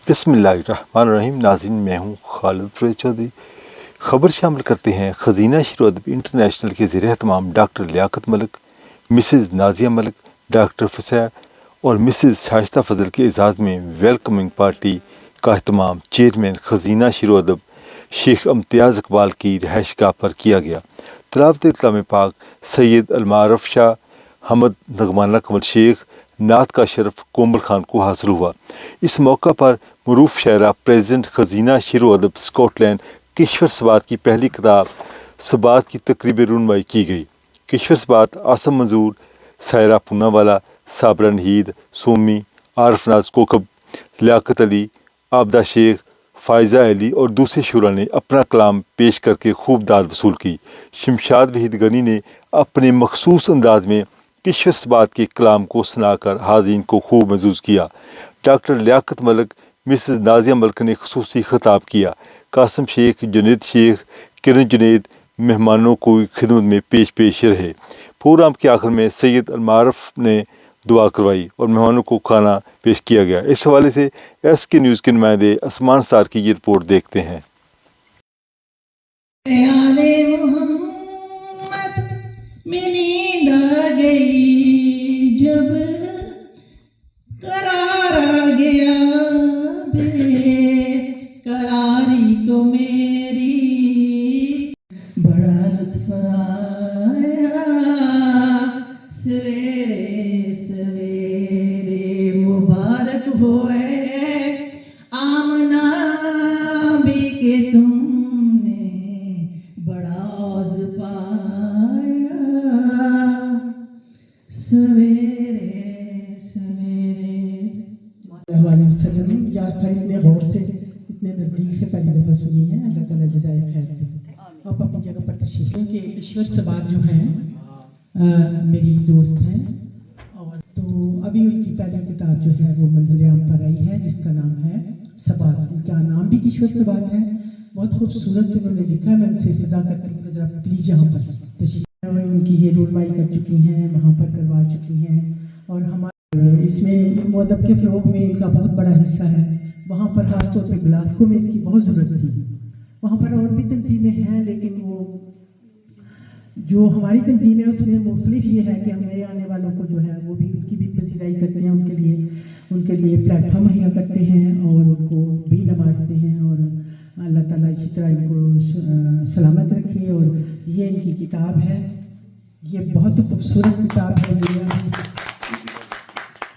بسم اللہ الرحمن الرحیم. ناظرین، میں ہوں خالد فریز چودھری. خبر شامل کرتے ہیں. خزینہ شیر و ادب انٹرنیشنل کے زیر اہتمام ڈاکٹر لیاقت ملک، مسز نازیہ ملک، ڈاکٹر فصیح اور مسز شائستہ فضل کے اعزاز میں ویلکمنگ پارٹی کا اہتمام چیئرمین خزینہ شیر و ادب شیخ امتیاز اقبال کی رہائش گاہ پر کیا گیا. تلاوت کلام پاک سید المعارف شاہ، حمد نغمانہ کمل شیخ، نعت کا شرف کومل خان کو حاصل ہوا. اس موقع پر معروف شاعرہ پریزیڈنٹ خزینہ شیر و ادب اسکاٹ لینڈ کشور سبات کی پہلی کتاب سبات کی تقریب رونمائی کی گئی. کشور سبات آسم منظور، سائرہ پونا والا، صابرہ نہید، سومی، عارف ناز کوکب، لیاقت علی، عابدہ شیخ، فائزہ علی اور دوسرے شعراء نے اپنا کلام پیش کر کے خوب داد وصول کی. شمشاد وحید غنی نے اپنے مخصوص انداز میں کشور سبات کے کلام کو سنا کر حاضرین کو خوب محظوظ کیا. ڈاکٹر لیاقت ملک، مسز نازیہ ملک نے خصوصی خطاب کیا. قاسم شیخ، جنید شیخ، کرن جنید مہمانوں کو خدمت میں پیش رہے. پروگرام کے آخر میں سید المعارف نے دعا کروائی اور مہمانوں کو کھانا پیش کیا گیا. اس حوالے سے ایس کے نیوز کے نمائندے عثمان سار کی یہ رپورٹ دیکھتے ہیں. میں نیند آ گئی جب قرار آ گیا، بے قراری کو میری بڑا لطف آیا. سویرے سویرے مبارک ہوئے آمنا بھی کہ تم نے بڑا عوض پایا. سویرے سویرے یاد تھا اتنے غور سے، اتنے نزدیک سے پہلی دفعہ سنی ہے. اللہ تعالیٰ جزائے خیر دے. آپ اپنی جگہ پر تشریف لیں کہ کشور سبات جو ہیں میری دوست ہیں، اور تو ابھی ان کی پہلی کتاب جو ہے وہ منظر عام پر آئی ہے جس کا نام ہے سبات. ان کا نام بھی کشور سبات ہے. بہت خوبصورت انہوں نے لکھا ہے. میں ان سے استدعا کرتی ہوں کہ ذرا پلیز یہاں پر تشریف. ان کی یہ رونمائی کر چکی ہیں، وہاں پر کروا چکی ہیں، اور ہمارے اس میں مؤدب کے فروغ میں ان کا بہت بڑا حصہ ہے. وہاں پر خاص طور پہ گلاسکو میں اس کی بہت ضرورت تھی. وہاں پر اور بھی تنظیمیں ہیں لیکن وہ جو ہماری تنظیم ہے اس میں مختلف یہ ہے کہ ہم نئے آنے والوں کو جو ہے وہ بھی ان کی بھی پذیرائی کرتے ہیں، ان کے لیے پلیٹ فارم مہیا کرتے ہیں اور ان کو بھی نوازتے ہیں. اور اللہ تعالیٰ اسی طرح ان کو سلامت رکھے. اور یہ ان کی کتاب ہے، یہ بہت خوبصورت کتاب ہے. یہ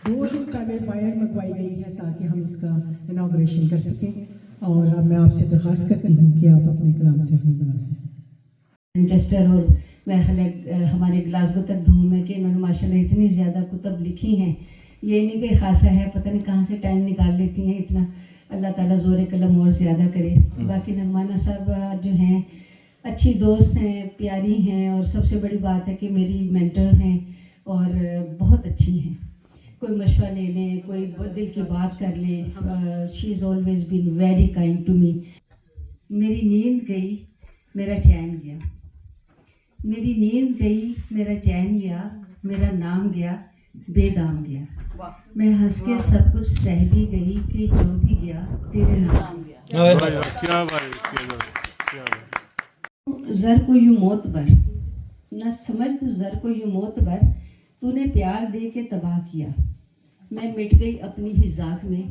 2 دن پہلے فائر منگوائی گئی ہے تاکہ ہم اس کا انوگریشن کر سکیں. اور اب میں آپ سے درخواست کرتی ہوں کہ آپ اپنے کلام سے ہمیں نوازیں. مانچسٹر اور ہمارے گلاسگو تک دھوم ہے کہ انہوں نے ماشاء اللہ اتنی زیادہ کتب لکھی ہیں. یہ نہیں کہ خاصہ ہے، پتہ نہیں کہاں سے ٹائم نکال لیتی ہیں اتنا. اللہ تعالیٰ زور قلم اور زیادہ کرے. باقی نغمانہ صاحب جو ہیں اچھی دوست ہیں، پیاری ہیں، اور سب سے بڑی بات ہے کہ میری مینٹر ہیں اور بہت اچھی ہیں. کوئی مشورہ لے لیں، کوئی دل کی بات کر لیں. She has always been very kind to me. میری نیند گئی میرا چین گیا، میری نیند گئی میرا چین گیا، میرا نام گیا بے دام گیا. میں ہنس کے سب کچھ سہ بھی گئی کہ جو بھی گیا تیرے نام گیا. زر کو یوں موت بر نہ سمجھ تو، زر کو یوں موت بر تو نے پیار دے کے تباہ کیا. میں مٹ گئی اپنی ہی ذات میں،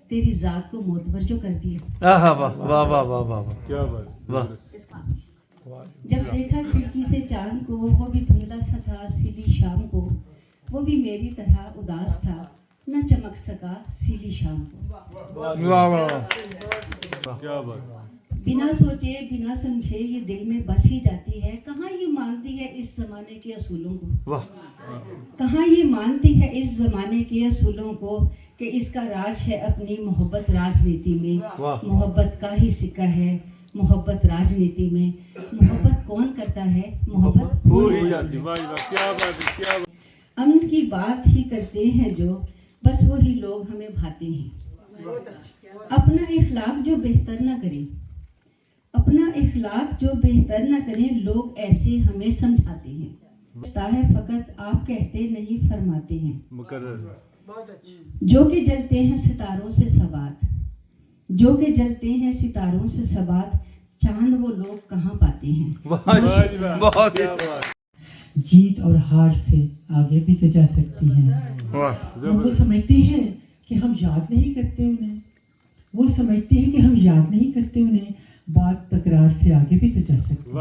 تیری ذات کو معتبر جو کر دیا. جب دیکھا کھڑکی سے چاند کو، وہ بھی دھندلا سا تھا سیلی شام کو. وہ بھی میری طرح اداس تھا، نہ چمک سکا سیلی شام کو. بنا سوچے بنا سمجھے یہ دل میں بس ہی جاتی ہے. کہاں یہ مانتی ہے اس زمانے کے اصولوں کو، کہاں یہ مانتی ہے اس زمانے کے اصولوں کو کہ اس کا راج ہے اپنی محبت راجنیتی میں. محبت کا ہی سکہ ہے محبت راجنیتی میں. محبت کون کرتا ہے، محبت امن کی بات ہی کرتے ہیں جو، بس وہی لوگ ہمیں بھاتے ہیں. اپنا اخلاق جو بہتر نہ کریں، اپنا اخلاق جو بہتر نہ کریں، لوگ ایسے ہمیں سمجھاتے ہیں. ہے فقط آپ کہتے نہیں فرماتے ہیں. جو کہ جلتے ہیں ستاروں سے سوات، जो कि जलते हैं सितारों से सबात, चांद वो लोग कहाँ पाते हैं। जीत और हार से आगे भी तो जा सकती हैं। और वो समझते हैं कि हम याद नहीं करते उन्हें, वो समझते हैं कि हम याद नहीं करते उन्हें, बात तकरार से आगे भी तो जा सकती है।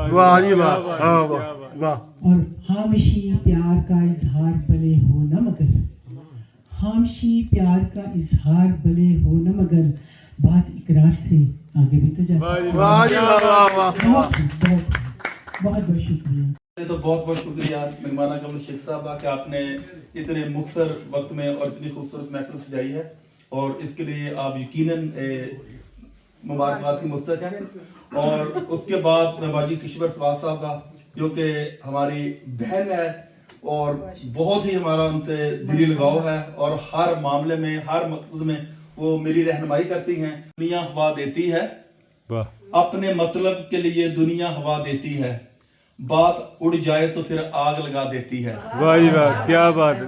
और खामोशी प्यार का इजहार भले हो न मगर, खामोशी प्यार का इजहार भले हो न मगर, बात इकरार से आगे भी तो जा सकती है। बहुत बहुत शुक्रिया। तो बहुत बहुत शुक्रिया मेहमाना कमल शेख साहबा कि आपने इतने मुख्तर वक्त में और इतनी खूबसूरत महफिल सजाई है, और इसके लिए आप यकीनन मुबारकबाद की मुस्तक हैं। और उसके बाद मैं बाजी किश्वर सवाद साहब का, जो कि हमारी बहन है और बहुत ही हमारा उनसे दिली लगाव है, और हर मामले में हर मकसद में वो मेरी रहनुमाई करती हैं। दुनिया हवा देती है, अपने मतलब के लिए दुनिया हवा देती है, बात उड़ जाए तो फिर आग लगा देती है। वाह जी वाह, क्या बात है।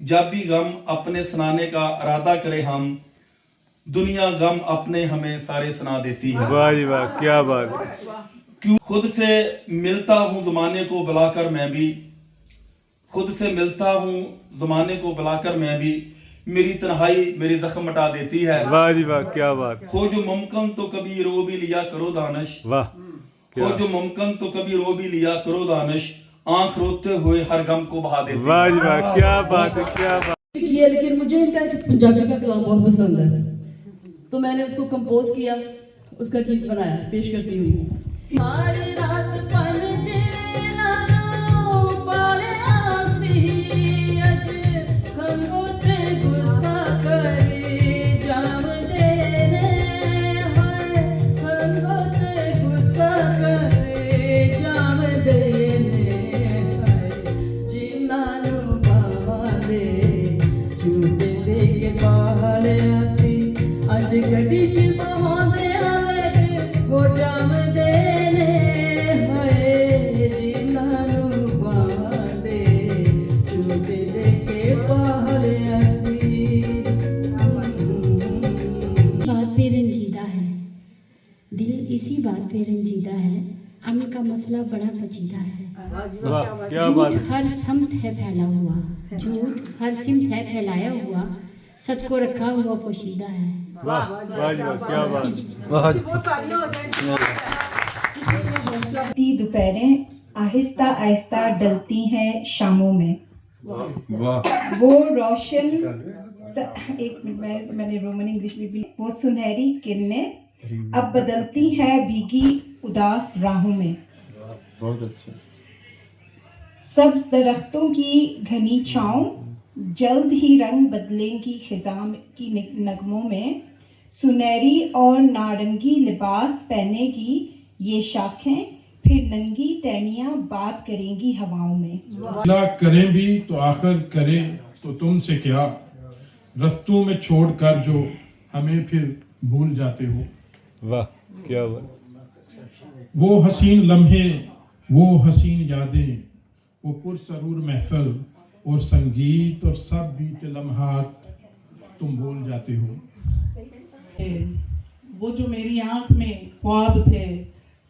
जब भी गम अपने सुनाने का इरादा करे हम, दुनिया गम अपने हमें सारे सुना देती है। वाह जी वाह, क्या बात है। क्यों खुद से मिलता हूँ ज़माने को बुलाकर मैं भी, खुद से मिलता हूँ ज़माने को बुलाकर मैं भी, मेरी तन्हाई मेरी जख्म मिटा देती है। वाह जी वाह, क्या बात। हो जो मुमकिन तो कभी रो भी लिया करो दानिश, वाह। हो जो मुमकिन तो कभी रो भी लिया करो दानिश, आंख रोते हुए हर गम को बहा देती है। वाह जी वाह, क्या बात है, क्या बात। किया, लेकिन मुझे इनका पंजाबी का कलाम बहुत पसंद है, तो मैंने उसको कंपोज किया, उसका गीत बनाया, पेश करती हूँ। सारी रात पन जेना पालिया सी, अज खंगो ते गुस्सा करे जाम देने, हर खंगो ते गुस्सा करे जाम देने, जिन्ना नू बावां दे झूटे दे के पालिया सी, अज गड्डी च बहांदे आले हो जाम देने, हाय जिन्ना नू बावां दे झूटे दे के पालिया सी। बात पे रंजीदा है, दिल इसी बात पे रंजीदा है, अम्न का मसला बड़ा पेचीदा है। वाह, क्या बात झूठ है। हर समत है फैला हुआ, झूठ हर सिमत है फैलाया हुआ, सच को रखा हुआ पोशीदा है। वाह वाह जी वाह, क्या बात। ढलती दोपहरें आहिस्ता आहिस्ता डलती हैं शामों में, वो रोशन एक मिनट, मैंने रोमन इंग्लिश में भी, वो सुनहरी किरणें अब बदलती हैं भीगी उदास राहों में, बहुत अच्छा। सब्ज दरख्तों की घनी छाँव जल्द ही रंग बदलेंगी खिज़ां की नगमों में, सुनहरी और नारंगी लिबास पहनेगी ये शाखें, फिर नंगी टहनियाँ बात करेंगी हवाओं में। अल्लाह करें भी तो आखिर करें तो तुमसे क्या, रस्तों में छोड़कर जो हमें फिर भूल जाते हो। वाह, क्या बात। वो हसीन लम्हे, वो हसीन यादें, वो पुरसरूर महफिल और संगीत और सब बीते लम्हात तुम भूल जाते हो। वो जो मेरी आंख में ख्वाब थे,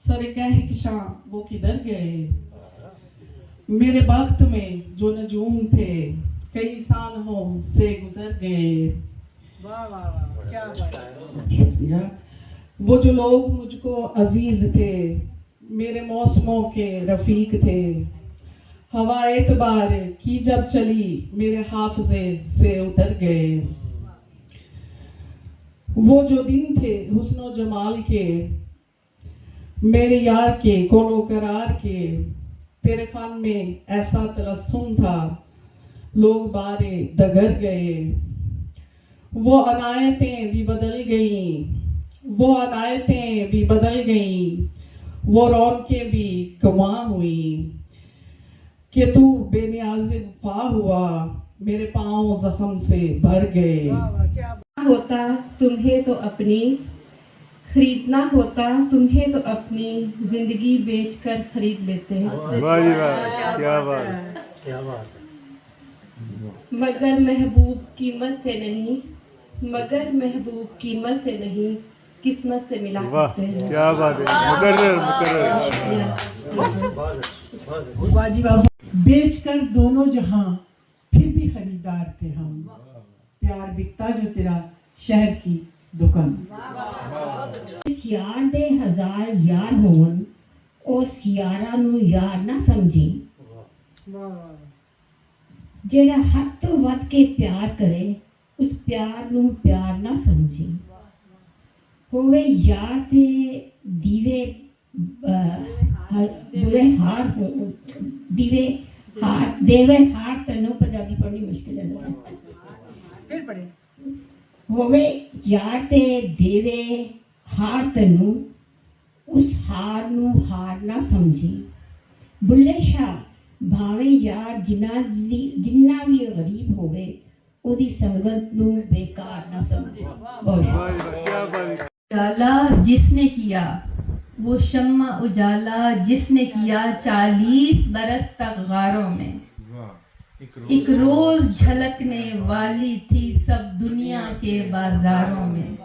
सर कहकशां वो किधर गए, मेरे बख्त में जो नजूम थे कई सालों से गुजर गए। वाह वाह वाह, क्या बात है, शुक्रिया। वो जो लोग मुझको अजीज थे, मेरे मौसमों के रफीक थे, हवा एतबार की जब चली मेरे हाफजे से उतर गए। वो जो दिन थे हुस्नो जमाल के, मेरे यार के कोलो करार के, तेरे फन में ऐसा तलस्सुम था लोग बारे दगर गए। वो अनायतें भी बदल गईं, वो अनायतें भी बदल गईं, वो रौनकें भी कमा हुई, कि तू बेनियाज़ वफा हुआ मेरे पाँव जख्म से भर गए। होता तुम्हें तो अपनी, खरीदना होता तुम्हें तो अपनी, जिंदगी बेचकर खरीद लेते। वाह जी वाह, क्या बात। मगर महबूब कीमत से नहीं, मगर महबूब कीमत से नहीं किस्मत से मिला करते हैं। क्या बात है, मुकर्रर वाजिब आप बेच कर दोनों जहां फिर भी खरीदार थे हम, प्यार बिकता जो तेरा शहर की दुकान। इस यार दे हजार यार होवन उस यारा नू यार ना समझी, जेड़ा हद तो वध के प्यार करे उस प्यार नू प्यार ना समझी। होवे यार ते दीवे बुरे हार दीवे हार देवे हार तनु पंजाबी पढ़नी मुश्किल है फिर पढ़े। होवे यार ते देवे हार तनु उस हार नू हार ना समझी। बुल्ले शाह भावे यार जिन्ना भी गरीब होवे ओदी संगत नू बेकार ना समझे। उजाला जिसने किया वो शम्मा उजाला जिसने किया 40 बरस तक गारों में, एक रोज झलकने वाली थी सब दुनिया के बाजारों में।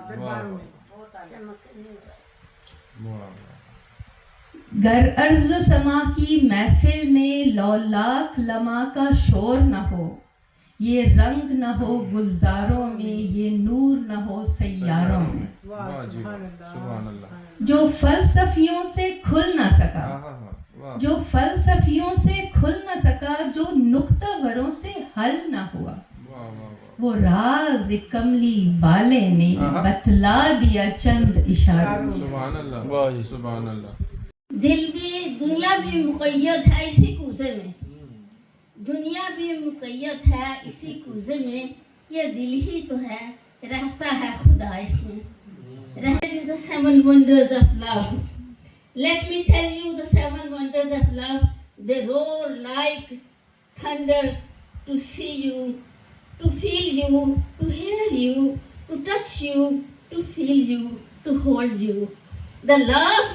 गर अर्ज समा की महफिल में लौलाक लमा का शोर न हो, ये रंग न हो गुलजारों में, ये नूर न हो सैयारों में। जो फलसफियों से खुल न सका, जो फलसफियों से खुल न सका, जो नुक्तावरों से हल न हुआ, वो राज एक कमली वाले ने बतला दिया चंद इशारों। दिल भी दुनिया भी मुक़य्यद है इसी कूजे में, दुनिया भी मुक़य्यद है इसी कूजे में, ये दिल ही तो है रहता है खुदा इसमें। रहते you the 7 wonders of love. Let me tell you the 7 wonders of love. They roar like thunder to see you, to feel you, to hear you, to touch you, to feel you, to hold you. The love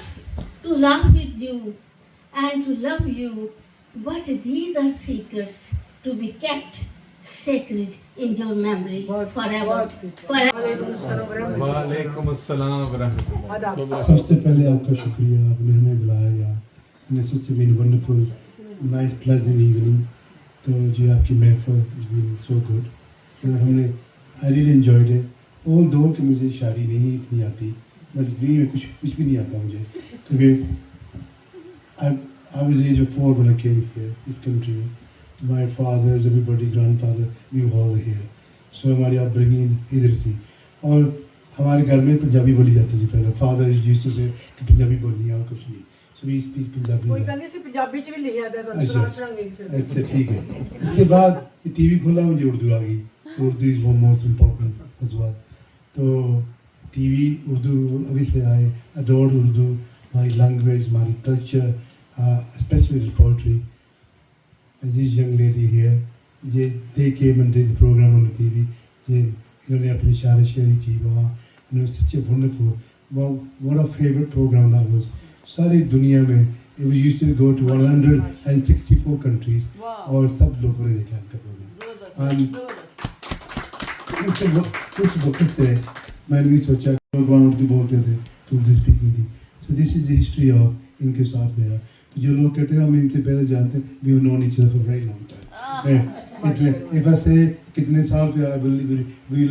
to laugh with you and to love you. But these are secrets to be kept sacred in your memory forever. वालेकुम अस्सलाम व रहमतुल्लाह। सबसे पहले आपका शुक्रिया, आपने हमें बुलाया यार, and it's such been wonderful, nice, pleasant evening. तो जी आपकी महफिल has been so good. तो हमने I really enjoyed it. Although कि मुझे शायरी नहीं इतनी आती, मैं इतनी में कुछ भी नहीं आता मुझे, क्योंकि I was age of 4 when I came here, this country. My fathers, everybody, grandfather, we were all here. So हमारी upbringing इधर थी, और हमारे घर में पंजाबी बोली जाती थी पहले। फादर यूज्ड टू से कि पंजाबी बोलनी है और कुछ नहीं, सो वी स्पीक पंजाबी। कोई कहने से पंजाबी च भी लिखा था तो सुनाएंगे सर। अच्छा ठीक है। उसके बाद टीवी खोला, मुझे उर्दू आ गई। Urdu is one most important as well. तो टीवी उर्दू अभी से आए, अडोर्ड उर्दू, हमारी लैंग्वेज, हमारी culture, specially poetry. This young lady here, ये they came and did the programme on the TV. ये इन्होंने अपनी शायरी की वहाँ, इन्होंने such a wonderful, what a favourite programme that was. सारी दुनिया में it was used to go to 164 countries, और सब लोगों ने देखा इनका प्रोग्राम। उस वक्त से मैंने भी सोचा भगवान उर्दू बोलते थे तो उर्दू स्पीकिंग थी। So this is the history of इनके साथ मेरा। तो जो लोग कहते हैं हम इनसे पहले जानते हैं, we have known each other for very long time. If I say कितने साल पे, I will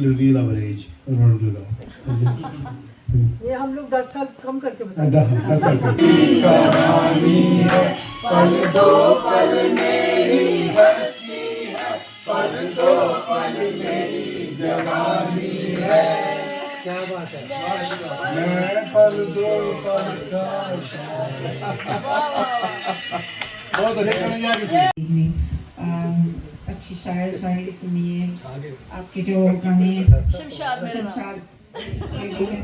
reveal our age. I don't want to do that. ये हम लोग 10 साल कम करके बता। 10 साल कहानी है, पल दो पल मेरी हंसी है, पल दो पल मेरी जवानी है। क्या बात है, मैं पल दो पल का बहुत अच्छा समझ आ गई। अच्छी शायरी सुनिए, आपके जो गाने शमशाद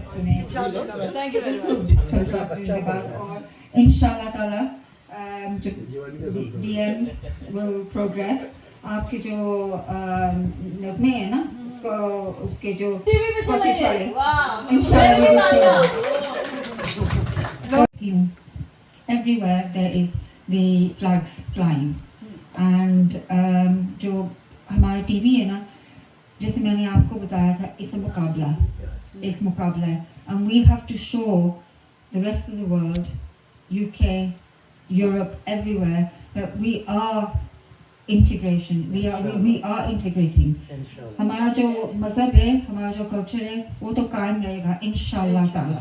सुने, और इंशाल्लाह ताला जो DM will progress। आपके जो नगमे है ना, उसके जो स्कॉटिश वाले इंशाल्लाह everywhere there is the flags flying, and जो हमारा टीवी है ना, जैसे मैंने आपको बताया था, इस मुकाबला एक मुकाबला है, and we have to show the rest of the world, UK, Europe, everywhere, that we are integration, we are integrating. हमारा जो मज़हब है, हमारा जो कल्चर है, वो तो कायम रहेगा इंशाल्लाह ताला।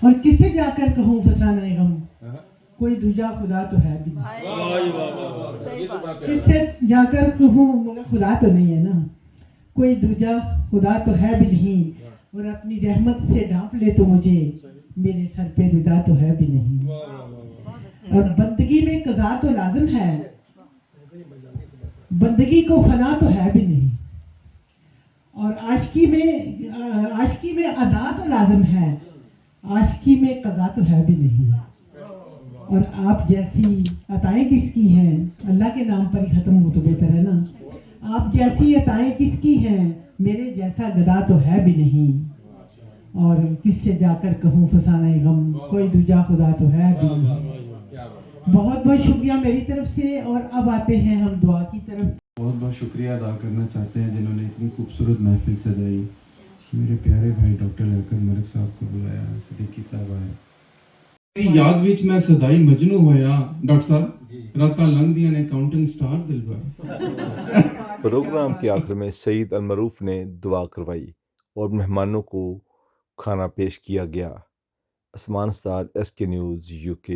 और किससे जाकर कहूँ फसाना गम, कोई दूजा खुदा तो है भी नहीं। किससे जाकर कहूँ मगर खुदा तो नहीं है ना, कोई दूजा खुदा तो है भी नहीं, और अपनी रहमत से ढांप ले तो मुझे, मेरे सर पे रिदा तो है भी नहीं। और बंदगी में कज़ा तो लाजिम है, बंदगी को फना तो है भी नहीं, और आशिकी में अदा तो लाजिम है, आशिकी में कज़ा तो है भी नहीं। और आप जैसी अताएं किसकी हैं, अल्लाह के नाम पर ही ख़त्म हो तो बेहतर है ना। आप जैसी अताएं किसकी हैं, मेरे जैसा गदा तो है भी नहीं, और किससे जाकर कहूँ फसाना गम, कोई दूजा खुदा तो है भी नहीं। बहुत बहुत शुक्रिया मेरी तरफ से, और अब आते हैं हम दुआ की तरफ। बहुत बहुत शुक्रिया अदा करना चाहते हैं जिन्होंने इतनी खूबसूरत महफिल सजाई। मेरे प्यारे भाई डॉक्टर लियाकत मलिक साहब को बुलाया, सिद्दीकी साहब आए, मेरी याद विच मैं सदाई मजनू होया। डॉक्टर साहब रातां लंघदियां ने काउंटिंग स्टार दिल पर। प्रोग्राम के आखिर में सईद अलमरूफ ने दुआ करवाई और मेहमानों को खाना पेश किया गया। आसमान स्टार SK न्यूज़ UK।